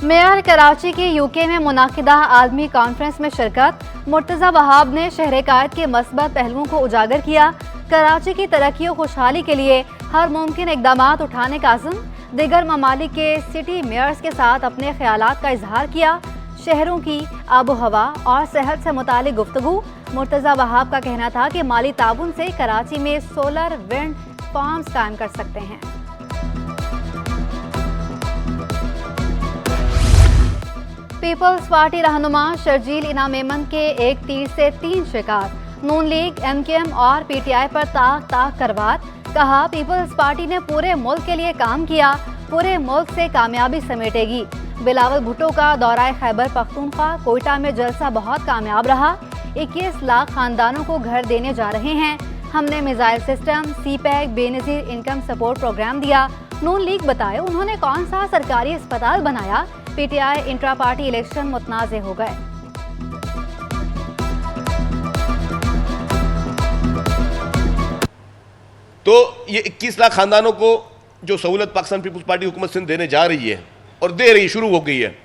Mayor Karachi के UK में मुनाकिदा आलमी कॉन्फ्रेंस में शिरकत। मुर्तज़ा वहाब ने शहर कायद के मस्बत पहलुओं को उजागर किया। कराची की तरक्की और खुशहाली के लिए हर मुमकिन इक़दामात उठाने का अज़्म। दीगर ममालिक के सिटी मेयर्स के साथ अपने ख्यालात का इजहार किया। शहरों की आबो हवा और सेहत से मुतालिक गुफ्तगू। मुर्तज़ा वहाब का कहना था कि माली ताउन से कराची में सोलर विंड फार्म्स कायम कर सकते हैं। पीपल्स पार्टी रहनुमा शर्जील इनाम मेमन के एक तीर से 3 शिकार। नून लीग, MKM और PTI पर ताक करवार। कहा, पीपल्स पार्टी ने पूरे मुल्क के लिए काम किया, पूरे मुल्क से कामयाबी समेटेगी। बिलावल भुट्टो का दौरा खैबर पख्तूनख्वा कोयटा में जलसा बहुत कामयाब रहा। 21 लाख खानदानों को घर देने जा रहे हैं। हमने missile system, CPEC, Benazir income support programme दिया। नून लीग बताए उन्होंने कौन सा सरकारी अस्पताल बनाया। PTI इंट्रा पार्टी इलेक्शन मुतनाज़े हो गए। तो ये 21 लाख खानदानों को जो सहूलत पाकिस्तान पीपल्स पार्टी हुकूमत सिंध देने जा रही है और दे रही, शुरू हो गई है,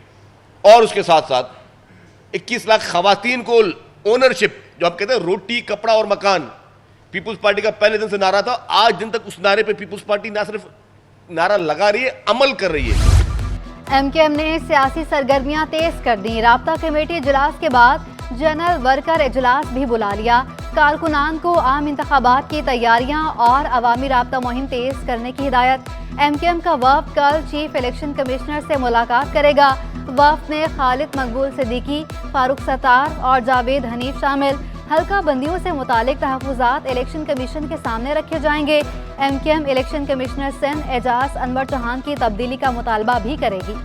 और उसके साथ साथ 21 लाख खवातीन को ओनरशिप, जो आप कहते हैं रोटी, कपड़ा और मकान, पीपल्स पार्टी का पहले दिन से नारा था। आज दिन तक उस नारे पे पीपल्स पार्टी ना सिर्फ नारा लगा रही है, अमल कर रही है। MKM ने सियासी सरगर्मियां तेज कर दी। राब्ता कमेटी इजलास के बाद जनरल वर्कर इजलास भी बुला लिया। कारकुनान को आम इंतखाबात की तैयारियां और अवामी राब्ता मुहिम तेज करने की हिदायत। MKM का वफ़द कल चीफ इलेक्शन कमिश्नर से मुलाकात करेगा। वफ़द में खालिद मकबूल सिद्दीकी, फारूक सत्तार और जावेद हनीफ शामिल। हल्का बंदियों से मुतालिक तहफ़्फ़ुज़ात इलेक्शन कमीशन के सामने रखे जाएंगे। MKM election commissioner Sindh Ejaz Anwar Chauhan की तब्दीली का मुतालबा भी करेगी।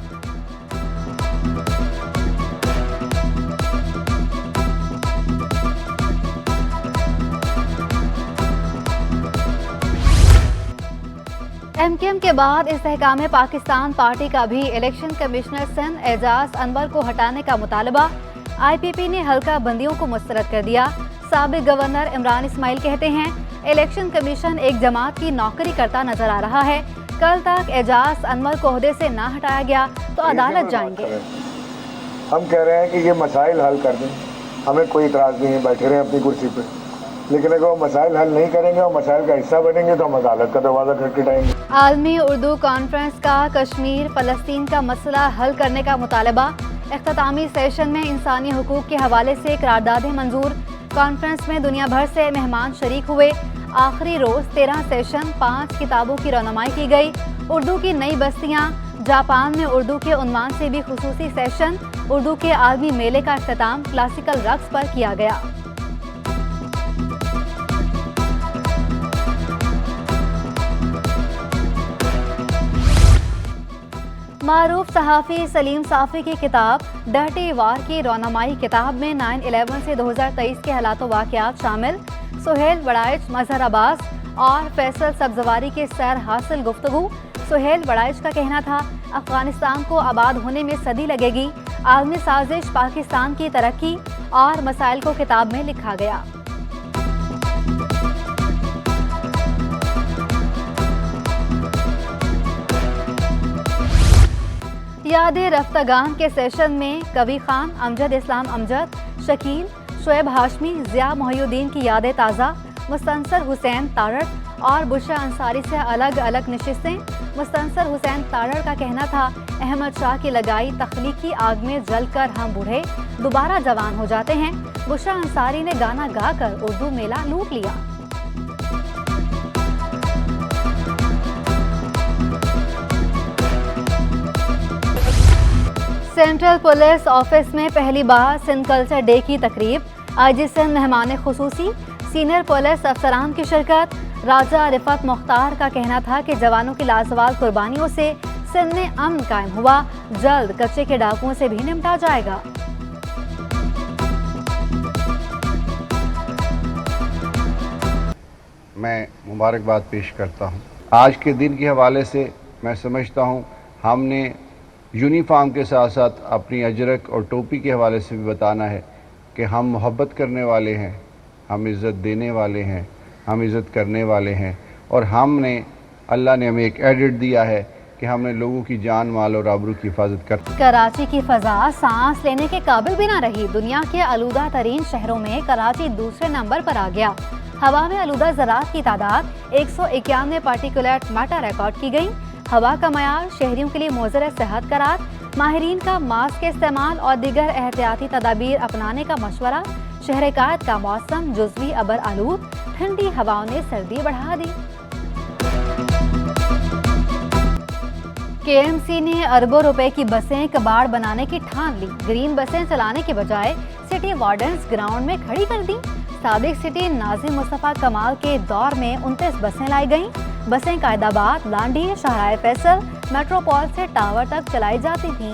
MKM के बाद इस्तेहकाम पाकिस्तान पार्टी का भी इलेक्शन कमिश्नर सिंध एजाज अनवर को हटाने का मुतालबा। IPP ने हल्का बंदियों को मुस्तरद कर दिया। साबिक गवर्नर इमरान इस्माइल कहते हैं, इलेक्शन कमीशन एक जमात की नौकरी करता नजर आ रहा है। कल तक एजाज अनवर को ओहदे से ना हटाया गया तो अदालत जाएंगे। हम कह रहे हैं कि ये मसाइल हल कर दें, हमें कोई इतराज़ नहीं है, बैठे रहें अपनी कुर्सी पर। लेकिन अगर वो मसाइल हल नहीं करेंगे और मसाइल का हिस्सा बनेंगे तो हम अदालत का दरवाज़ा खटखटाएंगे। आलमी उर्दू कॉन्फ्रेंस का कश्मीर फ़लस्तीन का मसला हल करने का मुतालबा। इख्तितामी सेशन में इंसानी हुकूक के हवाले से करारदादें मंजूर। कॉन्फ्रेंस में दुनिया भर से मेहमान शरीक हुए। आखिरी रोज़ 13 सेशन, 5 किताबों की रौनमाई की गई। उर्दू की नई बस्तियाँ, जापान में उर्दू के उन्वान से भी खुसूसी सेशन। उर्दू के आलमी मेले का इख्तिताम क्लासिकल रक्स पर किया गया। मारूफ सहाफ़ी सलीम साफ़ी की किताब डर्टी वार की रौनमाई। किताब में 9/11 से 2023 के हालात वाक़यात शामिल। सुहेल वड़ाइच, मजहर अब्बास और फैसल सब्जवारी के सैर हासिल गुफ्तगू। सुहेल वड़ाइच का कहना था, अफगानिस्तान को आबाद होने में सदी लगेगी। आलमी साजिश, पाकिस्तान की तरक्की और मसाइल को किताब में लिखा गया। यादें रफ्तागान के सेशन में कवी खान, अमजद इस्लाम अमजद, शकील, शोएब हाशमी, जिया मोहिउद्दीन की यादें ताज़ा। मुस्तनसर हुसैन तारड़ और बुशरा अंसारी से अलग अलग नशिस्तें। मुस्तनसर हुसैन तारड़ का कहना था, अहमद शाह की लगाई तख्लीकी आग में जलकर हम बूढ़े दोबारा जवान हो जाते हैं। बुशरा अंसारी ने गाना गाकर उर्दू मेला लूट लिया। सेंट्रल पुलिस ऑफिस में पहली बार सिंध कल्चर डे की तकरीब। IG सिंध मेहमान खुसूसी, सीनियर पुलिस अफसरान की शिरकत। राजा रिफत मुख्तार का कहना था कि जवानों की लाजवाब कुर्बानियों से सिंध में अमन कायम हुआ। जल्द कच्चे के डाकुओं से भी निपटा जाएगा। मैं मुबारकबाद पेश करता हूँ। आज के दिन के हवाले से मैं समझता हूँ हमने यूनिफॉर्म के साथ साथ अपनी अजरक और टोपी के हवाले से भी बताना है कि हम मोहब्बत करने वाले हैं, हम इज़्ज़त देने वाले हैं, हम इज़्ज़त करने वाले हैं। और हमने, अल्लाह ने हमें एक एडिट दिया है कि हमने लोगों की जान माल और आबरू की हिफाजत कर। कराची की फजा सांस लेने के काबिल भी ना रही। दुनिया के आलूदा तरीन शहरों में कराची दूसरे नंबर पर आ गया। हवा में आलूदा ज़रात की तादाद 191 पार्टिकुलेट मैटर रिकॉर्ड की गई। हवा का मयार शहरियों के लिए मोज़र सेहत करार। माहिरीन का मास्क के इस्तेमाल और दीगर एहतियाती तदाबीर अपनाने का मशवरा। शहर कायद का मौसम जुज़वी अबर आलूद, ठंडी हवाओं ने सर्दी बढ़ा दी। KMC ने अरबों रुपए की बसें कबाड़ बनाने की ठान ली। ग्रीन बसें चलाने के बजाय सिटी वार्डन्स ग्राउंड में खड़ी कर दी। साबिक सिटी नाजिम मुस्तफ़ा कमाल के दौर में 29 बसें लाई गईं। बसें कायदाबाद, लांडी, शाहराह फैसल, मेट्रोपॉल से टावर तक चलाई जाती थीं।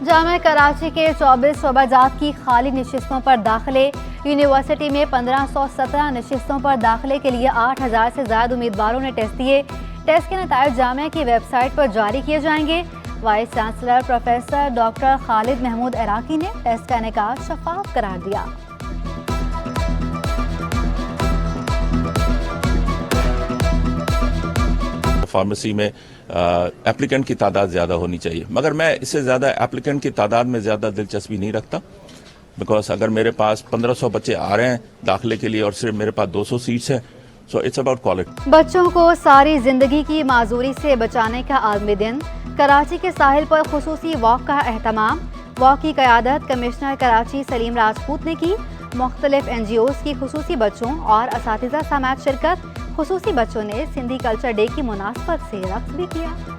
जामिया कराची के 24 शोबाजात की खाली नशिस्तों पर दाखिले। यूनिवर्सिटी में 1517 नशिस्तों पर दाखिले के लिए 8000 से ज़्यादा उम्मीदवारों ने टेस्ट दिए। टेस्ट के नतीजे जामिया की वेबसाइट पर जारी किए जाएंगे। Vice chancellor professor doctor Khalid Mahmood Iraqi ने टेस्ट का इनेकाद शफाफ करार दिया। फार्मेसी में एप्लीकेंट की तादाद ज़्यादा होनी चाहिए, मगर मैं इससे ज़्यादा एप्लीकेंट की तादाद में ज़्यादा दिलचस्पी नहीं रखता। बिकॉज अगर मेरे पास 1500 बच्चे आ रहे हैं दाखिले के लिए और सिर्फ मेरे पास 200 सीट्स हैं, सो इट्स अबाउट क्वालिटी। बच्चों को सारी जिंदगी की माजूरी से बचाने का आलमी दिन। कराची के साहिल पर खुसूसी वॉक का एहतमाम। वॉक की क़यादत कमिश्नर कराची सलीम राजपूत ने की। मुख्तलिफ NGOs की खुसूसी बच्चों और असातिज़ा समेत शिरकत। खुसूसी बच्चों ने सिंधी कल्चर डे की मुनासबत से रक्स भी किया।